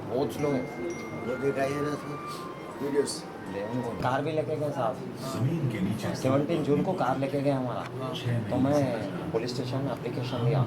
बहुत स्लो है। वो दिखाइए ना सर वीडियोस। कार भी लेके गए साहब, 17 जून को कार लेके गए हमारा। तो मैं पुलिस स्टेशन में एप्लीकेशन दिया,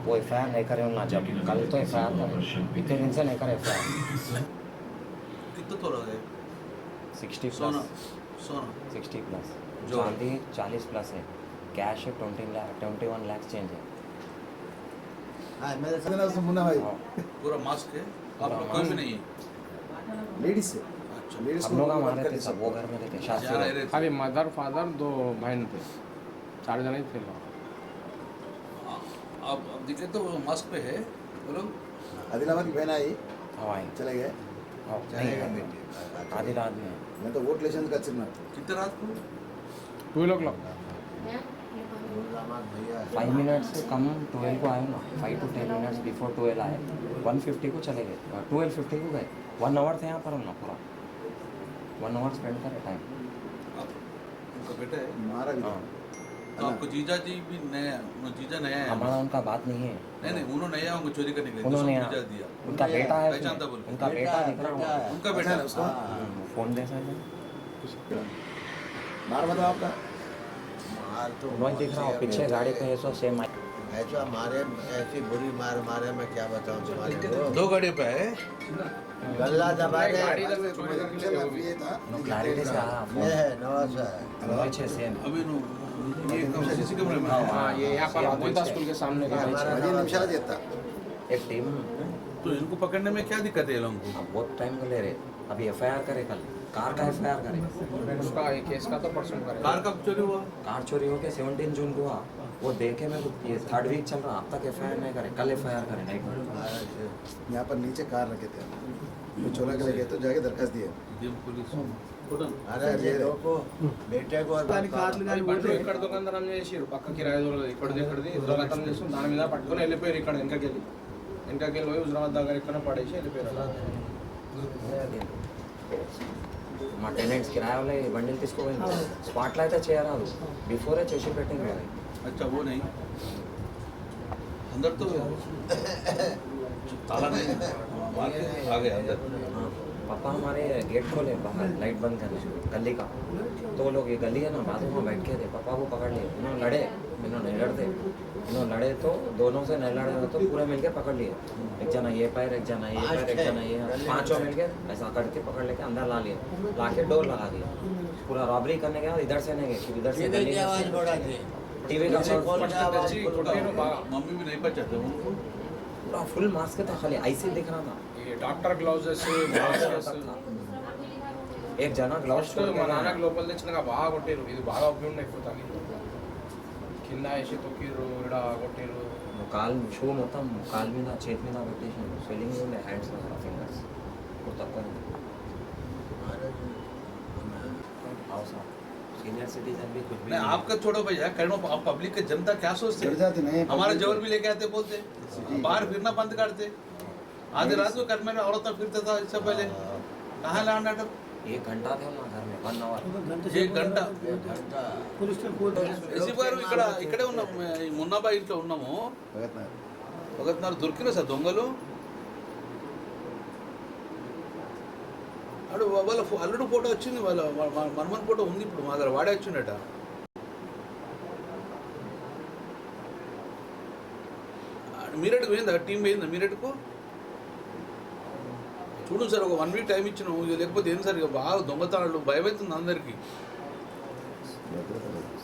वो FIR नहीं करे ना, जब कल तो FIR करे, इतने दिन से नहीं करे FIR। कितना तोला है 60 सोना प्लस, सोना 60 प्लस, जो चांदी 40 प्लस है, कैश है 21 लाख चेंज है। हाँ मेरे साथ से मुन्ना भाई हाँ, पूरा मास्क है आप लोग कोई भी नहीं है लेडीज से अच्छा लेडीज हम लोग हमारे थे सब, वो घर में रहते यहाँ रह शास्त्री। रहे थे खाली मदर फादर 2 बहन थे, 4 जने ही थे लोग। आप दिखे तो वो मास्क पे है बोलो आदिलाबाद की बहन आई हवाई चले गए नहीं, आधी रात में मैं तो वोट लेशन का चिन्ह कितने रात को 2 लोग दामाद भैया 5 मिनट्स से कम 12 को आए ना, 5 to 10 मिनट्स बिफोर 12 आए, 150 को चले गए, 12:50 को गए। 1 आवर थे यहाँ पर हम ना, पूरा 1 आवर स्पेंड करे टाइम। आप उनका बेटा है मारा भी हाँ, तो आपको जीजा जी भी नया जीजा नया है हमारा उनका बात नहीं है। नहीं उन्होंने नया उनको चोरी करने के लिए उन्होंने दूसरा जीजा दिया उनका बेटा है, पहचानता बोल उनका बेटा दिख रहा है, उनका बेटा है उसको फोन दे सकते, मार बताओ आपका मार तो वही दिख रहा हूँ पीछे गाड़ी पे है, सो सेम ऐसा मारे ऐसी बुरी मार मारे मैं क्या बताऊं तुम्हारे को 2 गाड़ी पे है गल्ला दबा दे गाड़ी इधर से चोरी करके ले गए। ये था क्लैरिटी से आया ये है नवासा है पीछे सेम। अभी नो ये सीसी कैमरे में हाँ, ये यहाँ पर अद्वैता स्कूल के सामने का है। हमारा 10 निमिषाला येता एक टीम तो इनको पकड़ने में क्या दिक्कत है ये लोगों को अब बहुत टाइम को ले रहे, अभी FIR करे, कल कार का FIR करे। उसका ये केस का तो परसों कार करेगा। कब चोरी हुआ कार चोरी हो गया 17 जून को हुआ, वो देखे मैं ये 3rd वीक चल रहा, अब तक FIR नहीं करे, कल FIR करे नाइट में। यहाँ पर नीचे कार रखे थे वो चोरा के ले गए तो जाके दरखास्त दिए दिम पुलिस अरे ये लोगो बेटे को और బండ్లు ఇక్కడ దుకాణదారం చేసిరు పక్క కిరాయి ఇక్కడిది దొంగతనం చేసి దాని మీద పట్టుకొని వెళ్ళిపోయారు. ఇక్కడ వెనకకి పోయి హుజరాబాద్ దగ్గర ఎక్కడ పడేసి వెళ్ళిపోయారు. మా టెనెంట్స్ కిరాయి వాళ్ళ బండిలు తీసుకోపోయింది, స్పాట్లో అయితే చేయరాదు, బిఫోరే చేసి పెట్టింది అది। अच्छा वो नहीं अंदर तो ताला नहीं मार के आ गए अंदर हाँ, पापा हमारे गेट खोले, बाहर लाइट बंद करने गली का, तो वो लोग ये गली है ना बाजू में बैठ के थे, पापा को पकड़ लिए, इन्होंने लड़े, इन्होंने नहीं लड़ते, इन्होंने लड़े तो दोनों से नहीं लड़े तो पूरे मिलके पकड़ लिए, एक जना ये पैर, एक जना ये पैर, एक जना ये, पांचों मिलके ऐसा करके पकड़ लेके अंदर ला लिए, लाके डोर लगा दिया, पूरा रॉबरी करने के बाद इधर से नहीं गए, फिर इधर से गली आवाज बढ़ा दे टीवी का साउंड मम्मी भी नहीं पहचानते उनको पूरा फुल मास्क था, खाली ऐसे दिख रहा था, ఈ డాక్టర్ గ్లౌజెస్ एक जना ग्लव्स మా నాన్నకి లోపల తెచ్చినాక బాగా కొట్టిరు. ఇది బాగా ఉపయోగం ఎక్కువ తగ్గింది. కింద వేసి తొక్కిరు, ఇక్కడ కొట్టిరు. కాల్ షూ మొత్తం కాల్ మీద చేతి మీద పెట్టేసి స్వెల్లింగ్ ఉండే హ్యాండ్స్ ఫింగర్స్ ఇప్పుడు తక్కువ అవసరం सीनियर सिटीजन भी कुछ भी नहीं आपका छोड़ो भैया करो आप पब्लिक के जनता क्या सोचते चढ़ जाते नहीं हमारा जोर भी लेके आते बोलते बाहर फिरना बंद करते आधी रात को घर में औरत फिरता था इससे पहले कहाँ लैंड आर्डर 1 घंटा थे ना घर में 1 आवर 1 घंटा ఎసి గారు ఇక్కడే ఉన్నాం మున్నాబాయి ఇంట్లో ఉన్నాము ఒకటిన్నర దొరికిన సార్ దొంగలు అడు వాళ్ళ అల్లుడు ఫోటో వచ్చింది వాళ్ళ మన్మన్ ఫోటో ఉంది ఇప్పుడు మా దగ్గర వాడే వచ్చిండట మీరట్కు పోయిందా టీం పోయిందా మీరట్కు చూడు సార్ ఒక 1 వీక్ టైం ఇచ్చినాము లేకపోతే ఏం సార్ ఇక బాగా దొంగతనాలు భయం అవుతుంది అందరికీ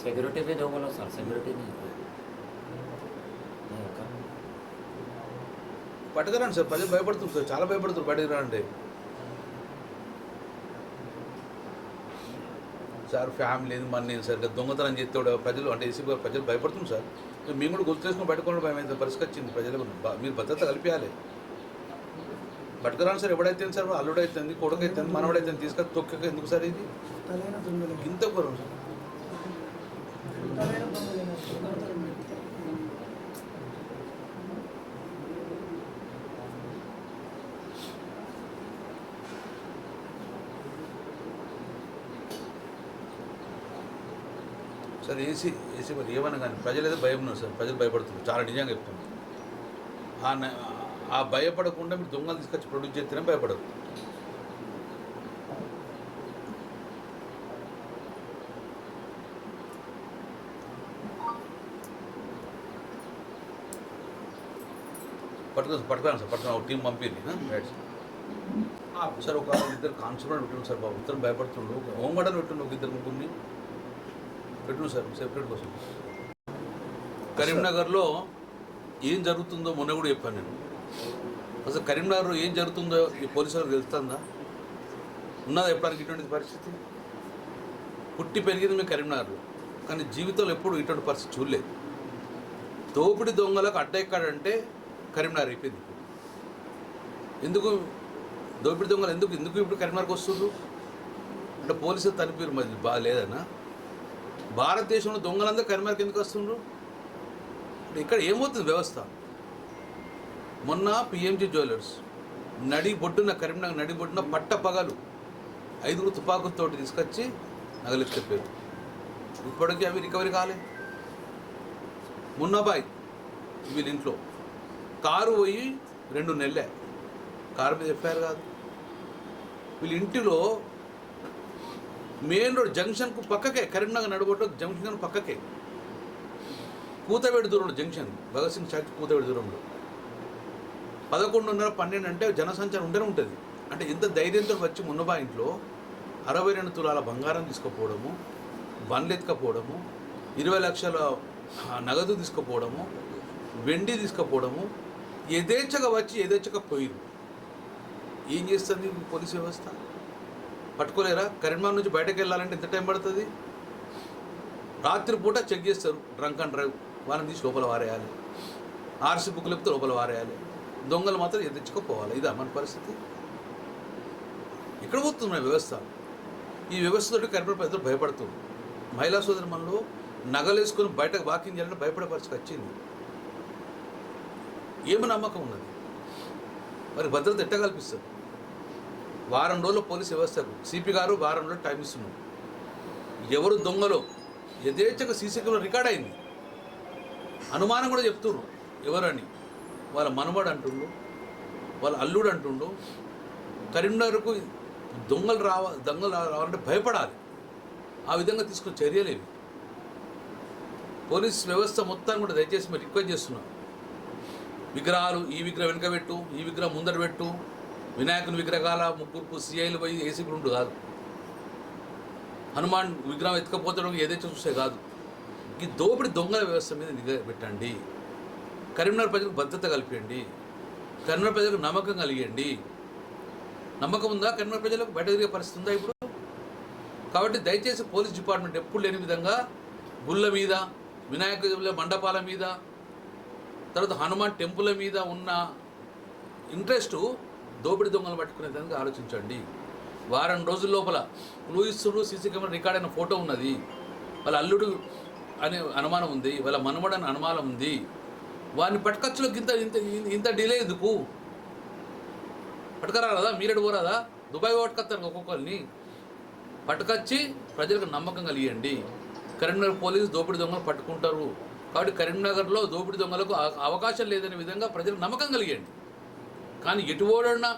सिक्योरिटी भी दो बोलो सर सिक्योरिटी नहीं పట్టుకురండి సార్ ప్రజలు భయపడుతుంది సార్ చాలా భయపడుతున్నారు బయటకు రాండి సార్ ఫ్యామిలీ లేదు మన నేను సార్ దొంగతనం చేస్తే ప్రజలు అంటే ఏసీ ప్రజలు భయపడుతుంది సార్ మేము కూడా గుర్తు చేసుకుని పట్టుకోవడం భయం అయితే పరిస్థితి వచ్చింది ప్రజలకు మీరు భద్రత కల్పించాలి పట్టుకురాను సార్ ఎవడైతే సార్ అల్లుడైతే కొడుకైతే మనవడైతే తీసుకొని తొక్కక ఎందుకు సార్ ఇది ఇంత కొరం సార్ సార్ ఏసీ మరి ఏమన్నా కానీ ప్రజలు అయితే భయం ఉన్నారు సార్ ప్రజలు భయపడుతున్నారు చాలా నిజంగా చెప్తున్నారు ఆ భయపడకుండా మీరు దొంగలు తీసుకొచ్చి ప్రొడ్యూస్ చేస్తేనే భయపడరు. పట్టుకున్నాను సార్, ఒక టీం పంపింది రైట్ సార్. ఒక ఇద్దరు కానిస్టేబుల్ పెట్టండి సార్, బాబు ఇద్దరు భయపడుతుండ్రు. హోంగార్డర్ పెట్టండి, ఒక ఇద్దరు ముగ్గురిని పెట్టండి సార్ సెపరేట్ కోసం. కరీంనగర్లో ఏం జరుగుతుందో మొన్న కూడా చెప్పాను నేను. అసలు కరీంనగర్లో ఏం జరుగుతుందో ఈ పోలీసులకు తెలుస్తుందా? ఉన్నదా ఎప్పటికి ఇటువంటి పరిస్థితి? పుట్టి పెరిగింది మేము కరీంనగర్లో, కానీ జీవితంలో ఎప్పుడు ఇటువంటి పరిస్థితి చూడలేదు. దోపిడి దొంగలకు అడ్డ ఎక్కడంటే కరీంనగర్ అయిపోయింది. ఎందుకు దోపిడి దొంగలు ఎందుకు ఇప్పుడు కరీంనగర్కి వస్తుండ్రు అంటే పోలీసులు తనిపేరు మరి బాగాలేదన్నా? భారతదేశంలో దొంగలందరూ కరీంనగర్కి ఎందుకు వస్తుండ్రు? ఇక్కడ ఏమవుతుంది వ్యవస్థ? మొన్న పిఎంజీ జ్యువెలర్స్ నడిబొడ్డున, కరీంనగర్ నడిబొడ్డున పట్ట పగలు 5 తుపాకులతో తీసుకొచ్చి నగలెత్తిపోయారు. ఇప్పటికీ అవి రికవరీ కాలే. మున్నాబాయ్ వీళ్ళ ఇంట్లో కారు పోయి 2 నెలలే, కారు మీద ఎఫ్ఐఆర్ కాదు. వీళ్ళ ఇంటిలో మెయిన్ రోడ్ జంక్షన్కు పక్కకే, కరీంనగర్ నడిబొడ్డు జంక్షన్ పక్కకే, కూతవేడి దూరంలో జంక్షన్, భగత్ సింగ్ చాకి కూతవేడి దూరంలో 11:30, 12 అంటే జనసంచారం ఉండనే ఉంటుంది. అంటే ఇంత ధైర్యంతో వచ్చి మున్నబా ఇంట్లో 62 తులాల బంగారం తీసుకుపోవడము, బండ్లు ఎత్తుకపోవడము, 20 లక్షల నగదు తీసుకుపోవడము, వెండి తీసుకుపోవడము, యథేచ్ఛగా వచ్చి యథేచ్ఛగా పోయిరు. ఏం చేస్తుంది పోలీసు వ్యవస్థ? పట్టుకోలేరా? కరీంనగర్ నుంచి బయటకు వెళ్ళాలంటే ఎంత టైం పడుతుంది? రాత్రిపూట చెక్ చేస్తారు, డ్రంక్ అండ్ డ్రైవ్, వాళ్ళని తీసి లోపల వారేయాలి. ఆర్సీ బుక్ లేకపోతే లోపల వారేయాలి. దొంగలు మాత్రం ఎదించుకోపోవాలి. ఇదా మన పరిస్థితి? ఇక్కడ పోతున్నాయి వ్యవస్థ. ఈ వ్యవస్థతో కరీంనగర్ ప్రజలు భయపడుతుంది. మహిళా సోదరి మనలో నగలేసుకొని బయటకు వాకింగ్ చేయాలంటే భయపడే పరిస్థితి వచ్చింది. ఏమి నమ్మకం ఉన్నది? మరి భద్రత ఎట్ట కల్పిస్తారు? వారం రోజుల్లో పోలీస్ వ్యవస్థకు సిపి గారు వారం రోజులు టైం ఇస్తున్నాం. ఎవరు దొంగలో యథేచ్ఛగా సీసీ కెమెరా రికార్డ్ అయింది. అనుమానం కూడా చెప్తున్నారు ఎవరని. వాళ్ళ మనవడు అంటుండు, వాళ్ళ అల్లుడు అంటుండు. కరీంనగర్కు దొంగలు రావాలంటే భయపడాలి. ఆ విధంగా తీసుకున్న చర్యలేవి. పోలీస్ వ్యవస్థ మొత్తాన్ని కూడా దయచేసి మీరు రిక్వెస్ట్ చేస్తున్నాం. విగ్రహాలు, ఈ విగ్రహం వెనుక పెట్టు, ఈ విగ్రహం ముందర పెట్టు, వినాయకుని విగ్రహాల ముగ్గురు సిఐలు పోయి ఏసీపీ ఉండు కాదు, హనుమాన్ విగ్రహం ఎత్తుకపోతడం ఏదైతే చూస్తే కాదు. ఈ దోపిడి దొంగల వ్యవస్థ మీద నిఘా పెట్టండి. కరీంనగర్ ప్రజలకు భద్రత కల్పించండి. కరీంనగర్ ప్రజలకు నమ్మకం కలిగండి. నమ్మకం ఉందా కరీంనగర్ ప్రజలకు? బయట తిరిగే పరిస్థితి ఉందా ఇప్పుడు? కాబట్టి దయచేసి పోలీస్ డిపార్ట్మెంట్ ఎప్పుడు లేని విధంగా గుళ్ళ మీద, వినాయక మండపాల మీద, తర్వాత హనుమాన్ టెంపుల్ మీద ఉన్న ఇంట్రెస్టు దోపిడి దొంగలు పట్టుకునే విధంగా ఆలోచించండి. వారం రోజుల లోపల క్లూ ఇస్తుడు, సీసీ కెమెరా రికార్డ్ అయిన ఫోటో ఉన్నది, వాళ్ళ అల్లుడు అనే అనుమానం ఉంది, వాళ్ళ మనవడు అనే అనుమానం ఉంది. వారిని పట్టుకొచ్చులోకి ఇంత డిలే ఎందుకు? పట్టుకరాదా? మీరెడు పోరాదా? దుబాయ్ పట్టుకొస్తారు ఒక్కొక్కరిని. పట్టుకొచ్చి ప్రజలకు నమ్మకం కలిగండి. కరీంనగర్ పోలీసు దోపిడి దొంగలు పట్టుకుంటారు కాబట్టి కరీంనగర్లో దోపిడి దొంగలకు అవకాశం లేదనే విధంగా ప్రజలకు నమ్మకం కలిగండి. కానీ ఎటు ఓడన్నా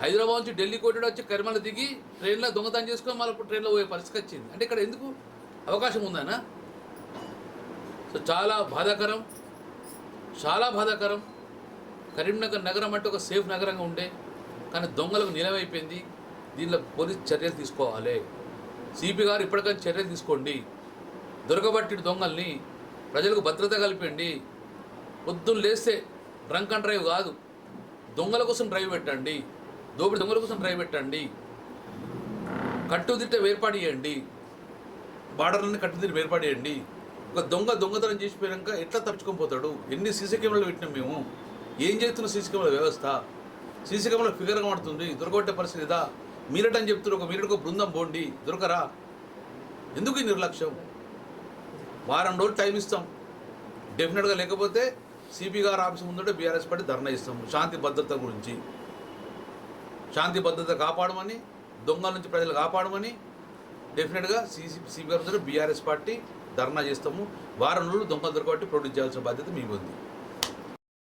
హైదరాబాద్ నుంచి ఢిల్లీ కోటి వచ్చి కరీంనగర్ దిగి ట్రైన్లో దొంగతనం చేసుకొని మళ్ళీ ట్రైన్లో పోయే పరిస్థితి వచ్చింది. అంటే ఇక్కడ ఎందుకు అవకాశం ఉందనా? సో చాలా బాధాకరం, చాలా బాధాకరం. కరీంనగర్ నగరం అంటే ఒక సేఫ్ నగరంగా ఉండే, కానీ దొంగలకు నిలవైపోయింది. దీనిలో పోలీస్ చర్యలు తీసుకోవాలి. సిపి గారు ఇప్పటికైనా చర్యలు తీసుకోండి. దొరకబట్టి దొంగల్ని ప్రజలకు భద్రత కల్పండి. పొద్దున్న లేస్తే డ్రంక్ అండ్ డ్రైవ్ కాదు, దొంగల కోసం డ్రైవ్ పెట్టండి, దోపిడి దొంగల కోసం డ్రైవ్ పెట్టండి. కట్టుదిట్ట ఏర్పాటు చేయండి, బార్డర్లని కట్టుదిట్ట ఏర్పాటు చేయండి. ఒక దొంగతనం చేసిపోయాక ఎట్లా తప్పించుకొని పోతాడు? ఎన్ని సీసీ కెమెరాలు పెట్టినాం మేము? ఏం చేస్తున్న సీసీ కెమెరా వ్యవస్థ? సీసీ కెమెరా ఫిగర్ కనబడుతుంది, దొరకబట్టే పరిస్థితి ఇదా? మీరటని చెప్తున్నారు, ఒక మీరటకు బృందం పోండి, దొరకరా? ఎందుకు ఈ నిర్లక్ష్యం? వారం రోజులు టైం ఇస్తాం డెఫినెట్గా, లేకపోతే సిపి గారు ఆఫీస్ ముందుంటే బీఆర్ఎస్ పార్టీ ధర్నా ఇస్తాం. శాంతి భద్రత గురించి, శాంతి భద్రత కాపాడమని, దొంగల నుంచి ప్రజలు కాపాడమని డెఫినెట్గా సిపి గారు ముందు బీఆర్ఎస్ పార్టీ ధర్నా చేస్తాము. వారం రోజులు దొంగలు దొరకబట్టి ప్రొడ్యూస్ చేయాల్సిన బాధ్యత మీకు ఉంది.